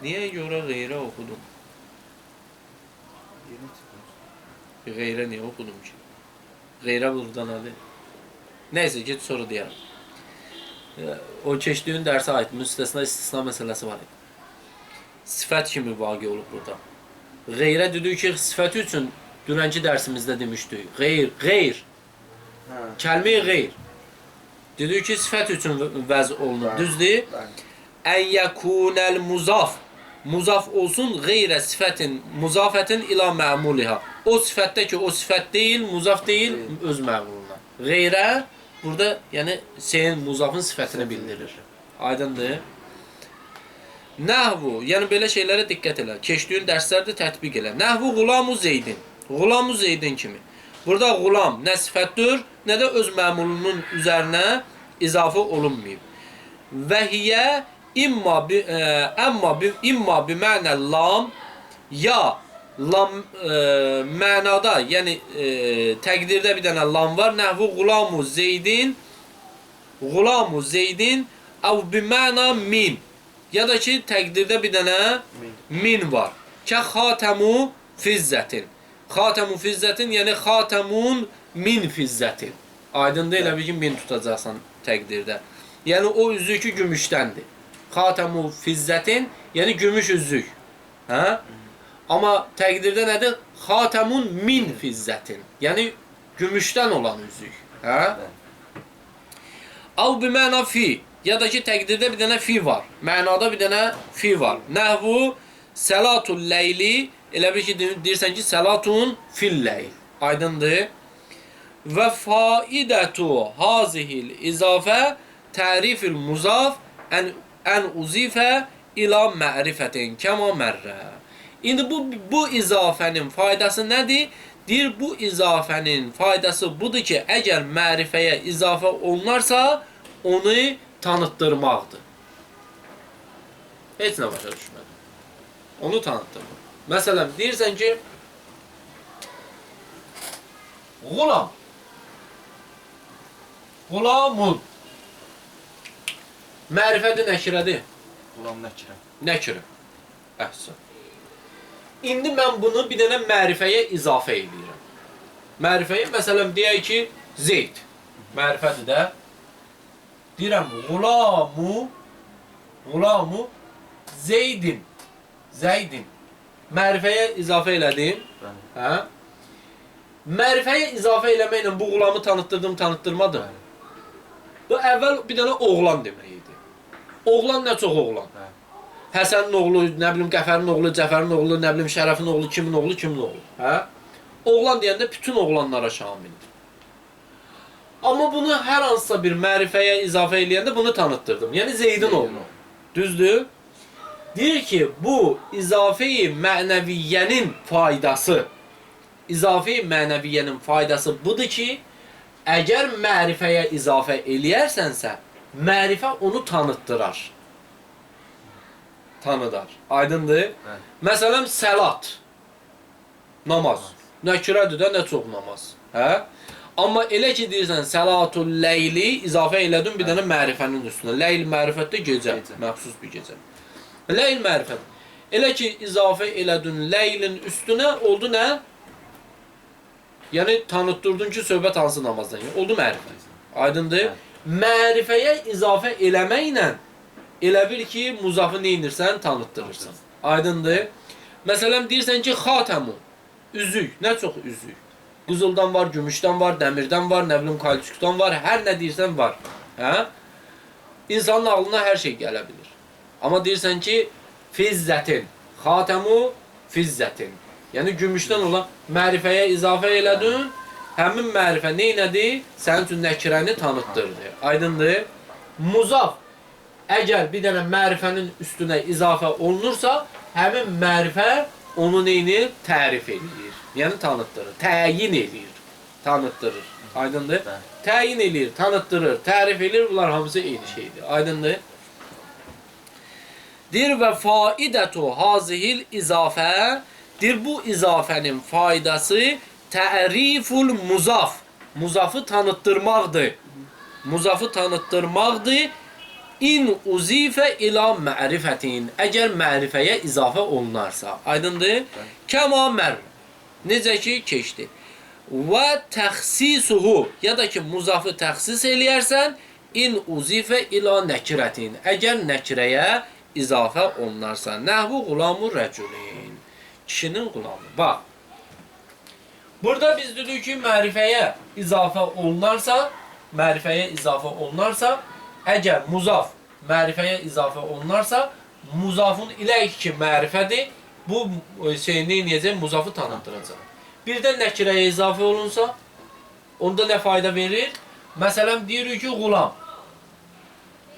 Niyə görə qeyrə oxudum? Qeyrə niyə oxudum ki? Qeyrə burada nədir? Neyse, get sonra deyərəm. O keçdiyin dərsə aid müstəsna istisna məsələsi var idi. Sifət kimi vaqe olub burada. Qeyrə dedik ki, sifəti üçün dünənki dərsimizdə demişdik. Qeyr. Kəlmə qeyr. Dedik ki, sifət üçün vəz olunur. Düzdür? Ən yəkunəl muzaf. Muzaf olsun qeyrə sifətin, muzafətin ilə mə'muliha. O sifətdə ki, o sifət deyil, muzaf deyil, öz mə'muluna. Qeyrə burada, yəni senin muzafın sifətini bildirir. Aydındır? Nəhvu, yəni belə şeylərə diqqət elə. Keçdiyin dərslərdə tətbiq elə. Nəhvu qulamu zeydin. Qulamu zeydin kimi. Burada qulam nə sifətdir, nə də öz məmulunun üzərinə izafə olunmayıb. Və hiyə imma bi mənə lam, ya lam mənada, yəni təqdirdə bir dənə lam var. Nəhvu qulamu zeydin əv bi məna min. Ya da ki, təqdirdə bir dənə min var. Kə xatəmu fizzətin. Xatəmu fizzətin, yəni xatəmun min fizzətin. Aydın deyil, bir ki, min tutacaqsan təqdirdə. Yəni, o üzüyü gümüşdəndir. Xatəmu fizzətin, yəni gümüş üzük. Hə? Amma təqdirdə nədir? Xatəmun min fizzətin. Yəni, gümüşdən olan üzük. Hə? Av bi məna fi. Ya da ki, təqdirdə bir dənə fi var. Mənada bir dənə fi var. Nəhvu səlatul leyli. Elə bir ki, deyirsən ki, səlatun fil-leyl. Aydındır. Və faidətu hazihil izafə tərifil muzaf ən uzifə ilə mərifətin kəma mərrə. İndi bu izafənin faydası nədir? Deyir, bu izafənin faydası budur ki, əgər mərifəyə izafə olunarsa, onu tanıtdırmaqdır. Heç nə başa düşmədim. Onu tanıtdırmaq. Məsələn, deyirsən ki, qulam, qulamun, mərifədir, nəkirədir. Qulam nəkirə. Nəkirə. Əhsən. İndi mən bunu bir dənə mərifəyə izafə edirəm. Mərifəyə, məsələn, deyək ki, Zeyd. Mərifədir də. Deyirəm, qulamu, Zeydin. Zeydin. Mərifəyə izafə elədim. Hə? Mərifəyə izafə eləməklə bu qulamı tanıtdırmadım. Bu əvvəl bir dənə oğlan demək idi. Oğlan nə çox oğlan? Həsənin oğlu, nə bilim Qəfərin oğlu, Cəfərin oğlu, nə bilim Şərəfin oğlu, kimin oğlu? Hə? Oğlan deyəndə bütün oğlanlara şamildir. Amma bunu hər hansısa bir mərifəyə izafə eləyəndə bunu tanıtdırdım. Yəni Zeydin oğlu. Düzdür? Deyir ki, bu izafe-i mənəviyyənin faydası budur ki, əgər mərifəyə izafə eləyərsənsə, mərifə onu tanıtdırar. Tanıdar. Aydındır? Məsələn, səlat. Namaz. Nəkirədir də, nə çox namaz. Hə? Amma elə ki, deyirsən, səlatul leyli izafə elədin bir dənə mərifənin üstünə. Leyl mərifətdə gecə. Məxsus bir gecə. Leyl mərifət. Elə ki, izafə elədin leylin üstünə, oldu nə? Yəni, tanıtdırdın ki, söhbət hansı namazdan? Oldu mərifət. Aydındır? Mərifəyə izafə eləməklə elə bil ki, muzafı neynirsən, tanıtdırırsan. Aydındır? Məsələn, deyirsən ki, xatəmu, üzük. Nə çox üzük? Qızıldan var, gümüşdən var, dəmirdən var, nə bilim, kalçukdan var, hər nə deyirsən var. Hə? İnsanın ağlına hər şey gələ bilir. Amma deyirsən ki, fizzətin, xatəmu fizzətin. Yəni, gümüşdən olan mərifəyə izafə elədin, Həmin mərifə neynədir? Sənin üçün nəkirəni tanıtdırdı. Aydındır? Muzaf əgər bir dənə mərifənin üstünə izafə olunursa, həmin mərifə onu neynir? Tərif edir. Yəni tanıtdırır. Təyin edir. Tanıtdırır. Aydındır? Təyin edir, tanıtdırır, tərif edir. Bunlar hamısı eyni şeydir. Aydındır? Dir və faidətu hazihil izafə. Dir bu izafənin faydası təriful muzaf. Muzafı tanıtdırmaqdır. Muzafı tanıtdırmaqdır. İn uzifə ila mərifətin. Əgər mərifəyə izafə olunarsa. Aydındır? Kəma mər. Necə ki, keçdi. Və təxsisuhu. Ya da ki, muzafı təxsis eləyərsən. İn uzifə ila nəkirətin. Əgər nəkirəyə izafə olunarsa. Nəhvu qulamur rəculin. Kişinin qulamı. Bax. Burada biz dedik ki, mərifəyə izafə olunarsa, əgər muzaf mərifəyə izafə olunarsa, muzafın ilək ki, mərifədir, bu neynəyəcək? Muzafı tanıtdıracaq. Bir də nəkirəyə izafə olunsa, onda nə fayda verir? Məsələn, deyirik ki, qulam.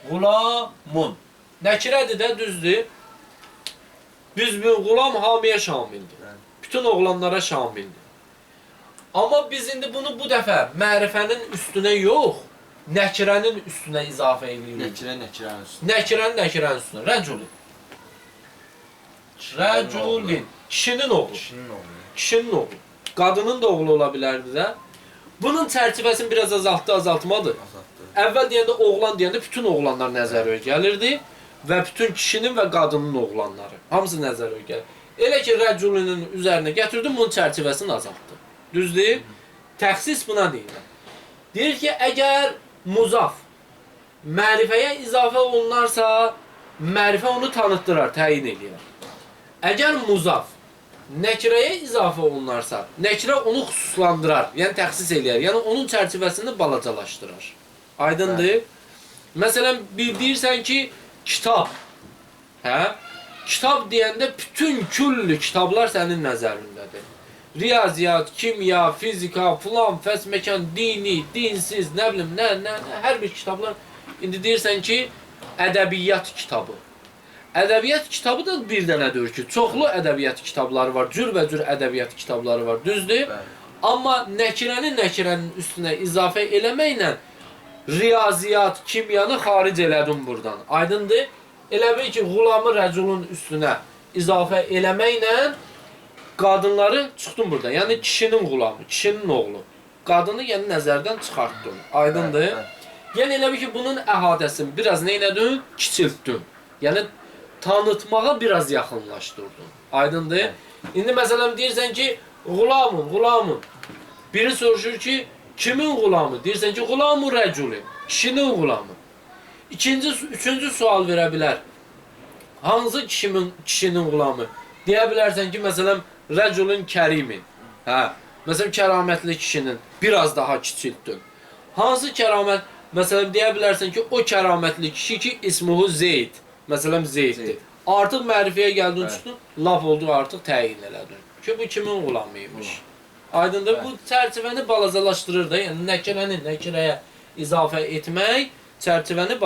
Qulamun. Nəkirədir də, düzdür. Biz bu qulam hamiyə şamildir. Bütün oğlanlara şamildir. Amma biz indi bunu bu dəfə mərifənin üstünə yox, nəkirənin üstünə izafə edirik. Nəkirənin üstünə. Nəkirənin üstünə. Rəculin. Rəculin. Kişinin oğlu. Kişinin oğlu. Qadının da oğlu ola bilərdi də. Bunun çərçivəsini biraz azaltmadı. Əvvəl deyəndə, oğlan deyəndə bütün oğlanlar nəzərə gəlirdi və bütün kişinin və qadının oğlanları. Hamısı nəzərə gəlir. Elə ki, rəculinin üzərinə gətirdim, bunun çərçivəsini azaltdı. Düzdür? Təxsis buna deyirlər. Deyir ki, əgər muzaf mərifəyə izafə olunarsa, mərifə onu tanıtdırar, təyin edir. Əgər muzaf nəkirəyə izafə olunarsa, nəkirə onu xüsuslandırar, yəni təxsis eləyər, yəni onun çərçivəsini balacalaşdırır. Aydındır? Məsələn, bildirsən ki, kitab. Kitab deyəndə bütün küllü kitablar sənin nəzərindədir. Riyaziyyat, kimya, fizika, filan, fəs, məkan, dini, dinsiz, nə bilim, hər bir kitablar. İndi deyirsən ki, ədəbiyyat kitabı. Ədəbiyyat kitabı da bir dənədir ki, çoxlu ədəbiyyat kitabları var, cürbəcür ədəbiyyat kitabları var, düzdür? Amma nəkirənin üstünə izafə eləməklə riyaziyyat, kimyanı xaric elədim buradan. Aydındır? Elə bil ki, qulamı rəculun üstünə izafə eləməklə qadınları çıxdım burada. Yəni kişinin qulamı, kişinin oğlu. Qadını yəni nəzərdən çıxartdım. Aydındır? Yəni elə bil ki, bunun əhatəsini biraz neynədin? Kiçiltdim. Yəni tanıtmağa biraz yaxınlaşdırdım. Aydındır? İndi məsələn deyirsən ki, qulamın. Biri soruşur ki, kimin qulamı? Deyirsən ki, qulamu rəculin. Kişinin qulamı. Üçüncü sual verə bilər. Hansı kişinin qulamı? Deyə bilərsən ki, məsələn, rəculun kərimin. Məsələn, kəramətli kişinin biraz daha kiçiltdin. Hansı kəramət? Məsələn, deyə bilərsən ki, o kəramətli kişi ki, ismuhu Zeyd. Məsələn, Zeyddir. Artıq mərifəyə gəldin, çıxdın, laf oldu, artıq təyin elədin. Ki, bu kimin qulamıymış? Aydındır, bu çərçivəni balacalaşdırır da, yəni nəkirəyə izafə etmək, çərçivəni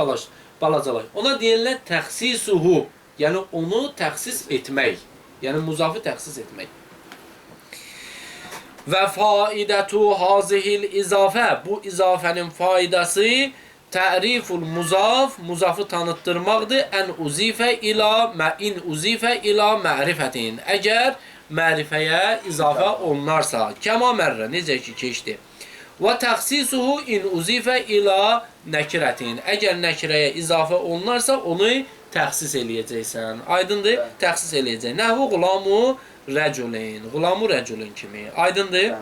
balacalaşdırır. Ona deyirlər təxsisuhu, yəni onu təxsis etmək, yəni muzafı təxsis etmək. Və faidətu hazihil izafə, bu izafənin faydası təriful muzaf, muzafı tanıtdırmaqdır. In uzifə ila mərifətin. Əgər mərifəyə izafə olunarsa, kəma mərrə, necə ki keçdi. Və təxsisuhu in uzifə ila nəkirətin. Əgər nəkirəyə izafə olunarsa, onu təxsis eləyəcəksən. Aydındır? Təxsis eləyəcək. Nəhvu qulamu rəculin. Qulamu rəculin kimi. Aydındır?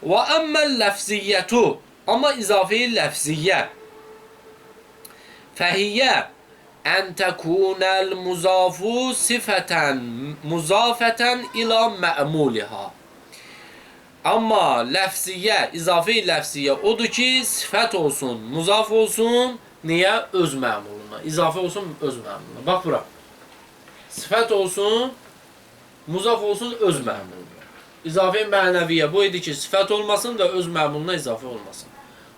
Və əmməl ləfziyyətu. Amma izafəyi ləfziyyə. Fəhiyyə ən təkunəl muzafu sifətən muzafətən ila mə'muliha. Amma ləfziyyə, izafi ləfziyyə odur ki, sifət olsun, muzaf olsun, niyə? Öz mə'muluna. İzafə olsun, öz mə'muluna. Bax bura. Sifət olsun, muzaf olsun, öz mə'muluna. İzafi mənəviyyə bu idi ki, sifət olmasın və öz məmuluna izafə olmasın.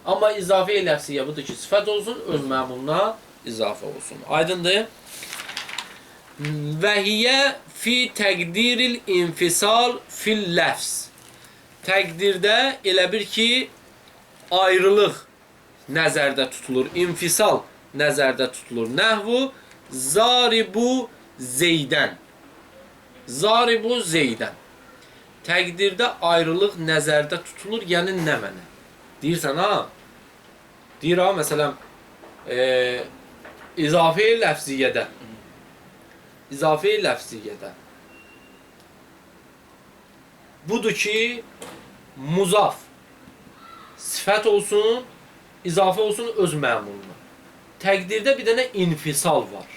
Amma izafi ləfziyyə budur ki, sifət olsun, öz məmuluna izafə olsun. Aydındır? Və hiyə fi təqdiril infisal fil ləfz. Təqdirdə elə bir ki, ayrılıq nəzərdə tutulur. İnfisal nəzərdə tutulur. Nəhvu zaribu zeydən. Zaribu zeydən. Təqdirdə ayrılıq nəzərdə tutulur, yəni nə mənə? Deyirsən, ha? Deyir, ha, məsələn, izafi ləfziyyədə. İzafi ləfziyyədə. Budur ki, muzaf sifət olsun, izafə olsun öz məmuluna. Təqdirdə bir dənə infisal var.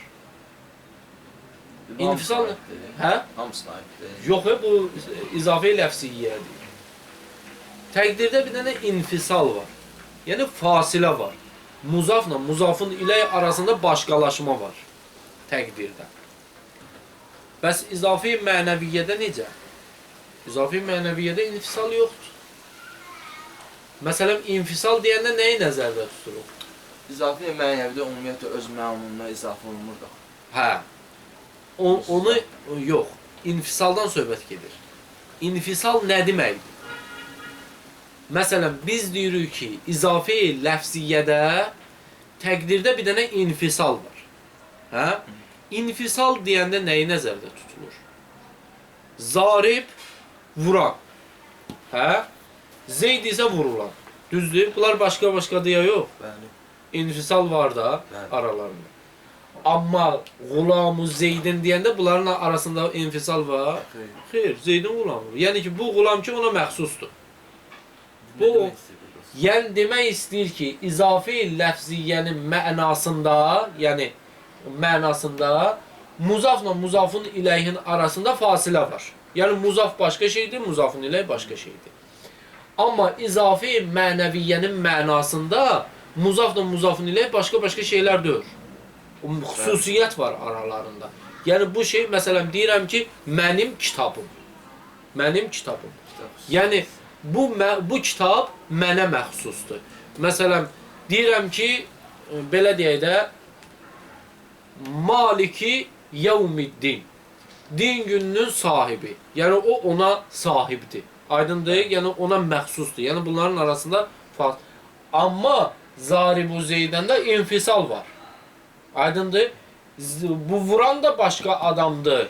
İnfisal nə? Hə? Hamısına aiddir. Yox, bu izafi ləfziyyədir. Təqdirdə bir dənə infisal var. Yəni fasilə var. Muzafla muzafın ilə arasında başqalaşma var. Təqdirdə. Bəs izafi mənəviyyədə necə? İzafi mənəviyyədə infisal yoxdur. Məsələn, infisal deyəndə nəyi nəzərdə tuturuq? İzafi mənəvidə ümumiyyətlə öz məmuluna izafə olunmur da. Hə. Onu yox. İnfisaldan söhbət gedir. İnfisal nə deməkdir? Məsələn, biz deyirik ki, izafi ləfziyyədə təqdirdə bir dənə infisal var. Hə? İnfisal deyəndə nəyi nəzərdə tutulur? Zarib, vuran. Hə? Zeyd isə vurulan. Düzdür? Bunlar başqa-başqa deyə yox. Bəli. İnfisal var da Bəli. aralarında. Amma Qulam-ı Zeydin deyəndə bunların arasında infisal var. Xeyr, Zeydin qulamı. Yəni ki, bu qulam ki ona məxsusdur. Bu, yəni demək istəyir ki, izafi ləfziyyənin mənasında, yəni mənasında muzafla muzafın iləyhin arasında fasilə var. Yəni muzaf başqa şeydir, muzafın iləy başqa şeydir. Amma izafi mənəviyyənin mənasında muzafla muzafın iləy başqa-başqa şeylər deyil. Xüsusiyyət var aralarında. Yəni bu şey, məsələn, deyirəm ki, mənim kitabım. Mənim kitabım. Yəni bu kitab mənə məxsusdur. Məsələn, deyirəm ki, belə deyək də, Maliki Yevmiddin. Din gününün sahibi. Yəni o ona sahibdir. Aydındır? Yəni ona məxsusdur. Yəni bunların arasında farq. Amma Zaribu Zeydəndə infisal var. Aydındır? Bu vuran da başqa adamdır.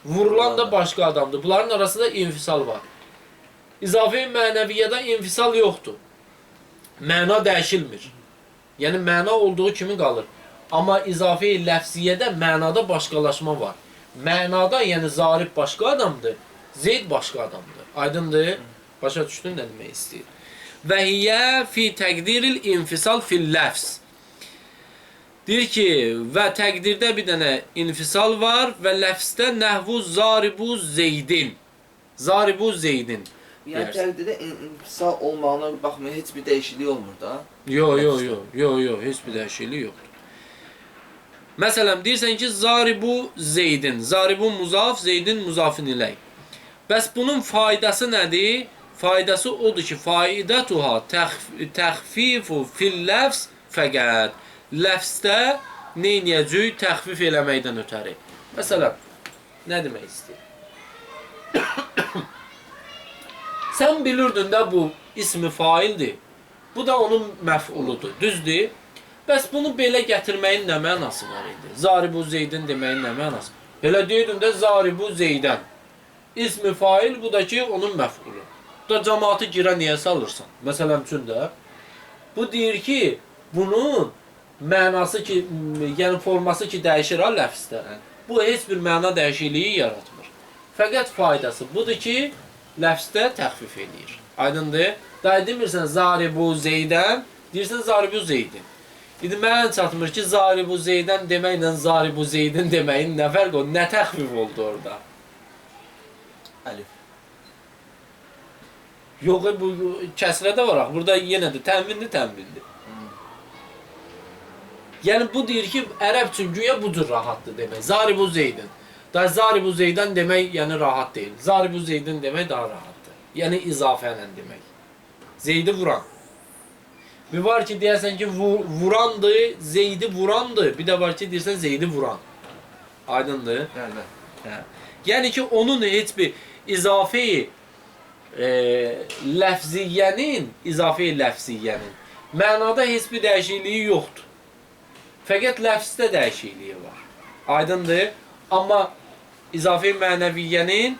Vurulan da başqa adamdır. Bunların arasında infisal var. İzafi mənəviyyədə infisal yoxdur. Məna dəyişilmir. Yəni məna olduğu kimi qalır. Amma izafi ləfziyyədə mənada başqalaşma var. Mənada, yəni zarib başqa adamdır, Zeyd başqa adamdır. Aydındır? Başa düşdün nə demək istəyir? Və hiyyə fi təqdiril infisal fil ləfz. Deyir ki, və təqdirdə bir dənə infisal var və ləfzdə nəhvu zaribu zeydin. Zaribu zeydin. Yəni təqdirdə infisal olmağına baxmayın, heç bir dəyişiklik olmur da. Yox, heç bir dəyişiklik yoxdur. Məsələn, deyirsən ki, zaribu zeydin. Zaribu muzaf, zeydin muzafin ilək. Bəs bunun faydası nədir? Faydası odur ki, faidətuha təxfifu fil ləfz fəqət. Ləfzdə neyniyəcək? Təxfif eləməkdən ötəri. Məsələn, nə demək istəyir? Sən bilirdin də bu ismi faildir. Bu da onun məf'uludur. Düzdür? Bəs bunu belə gətirməyin nə mənası var idi? Zaribu Zeydin deməyin nə mənası? Elə deyirdin də Zaribu Zeydən. İsmi fail, bu da ki, onun məf'ulu. Bu da cəmaatı girə niyə salırsan? Məsələn üçün də. Bu deyir ki, bunun mənası ki, yəni forması ki, dəyişir ha ləfzdə. Bu heç bir məna dəyişikliyi yaratmır. Fəqət faydası budur ki, ləfzdə təxfif edir. Aydındır? Daha demirsən Zaribu Zeydən, deyirsən Zaribu Zeydin. İndi mənə çatmır ki, Zaribu Zeydən deməklə Zaribu Zeydin deməyin nə fərq oldu, nə təxfif oldu orada? Əlif. Yox, bu kəsrədə var, burada yenə də tənvindir. Yəni bu deyir ki, ərəb üçün güya bu cür rahatdır demək. Zaribu Zeydin. Da zaribu Zeydən demək yəni rahat deyil. Zaribu Zeydən demək daha rahatdır. Yəni izafə ilə demək. Zeydi vuran. Bir var ki deyərsən ki vurandı, Zeydi vurandı. Bir də var ki deyirsən Zeydi vuran. Aydındır? Bəli. Hə. Yəni ki onun heç bir izafeyi ləfziyyənin mənada heç bir dəyişikliyi yoxdur. Fəqət ləfzdə dəyişikliyi var. Aydındır? Amma izafe mənəviyyənin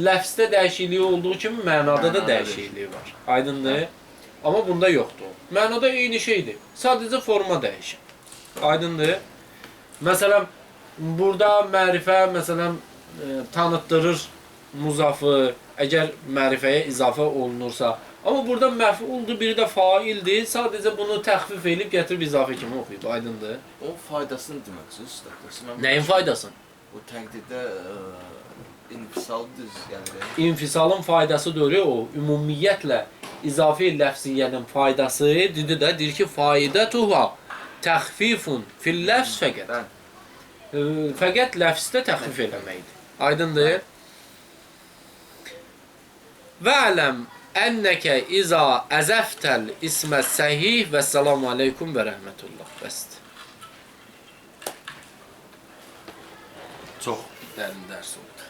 ləfzdə dəyişikliyi olduğu kimi mənada da dəyişikliyi var. Aydındır? Amma bunda yoxdur. Mənada eyni şeydir. Sadəcə forma dəyişir. Aydındır? Məsələn, burada mərifə məsələn tanıtdırır muzafı, əgər mərifəyə izafə olunursa. Amma burada məf'uldur, biri də faildir. Sadəcə bunu təxfif edib gətirib izafə kimi oxuyub. Aydındır? O faydasını deməkdir usta. Nəyin faydasını? O təqdirdə infisal düz gəlir. İnfisalın faydası deyir o, ümumiyyətlə izafi ləfziyyənin faydası dedi də, deyir ki, faidətuha təxfifun fil ləfz fəqət. Fəqət ləfzdə təxfif eləməkdir. Aydındır? Və ələm ənnəkə iza əzəftəl ismə səhih və selamu aleykum və rəhmətullah. Bəsdir. Çox dərin dərs oldu.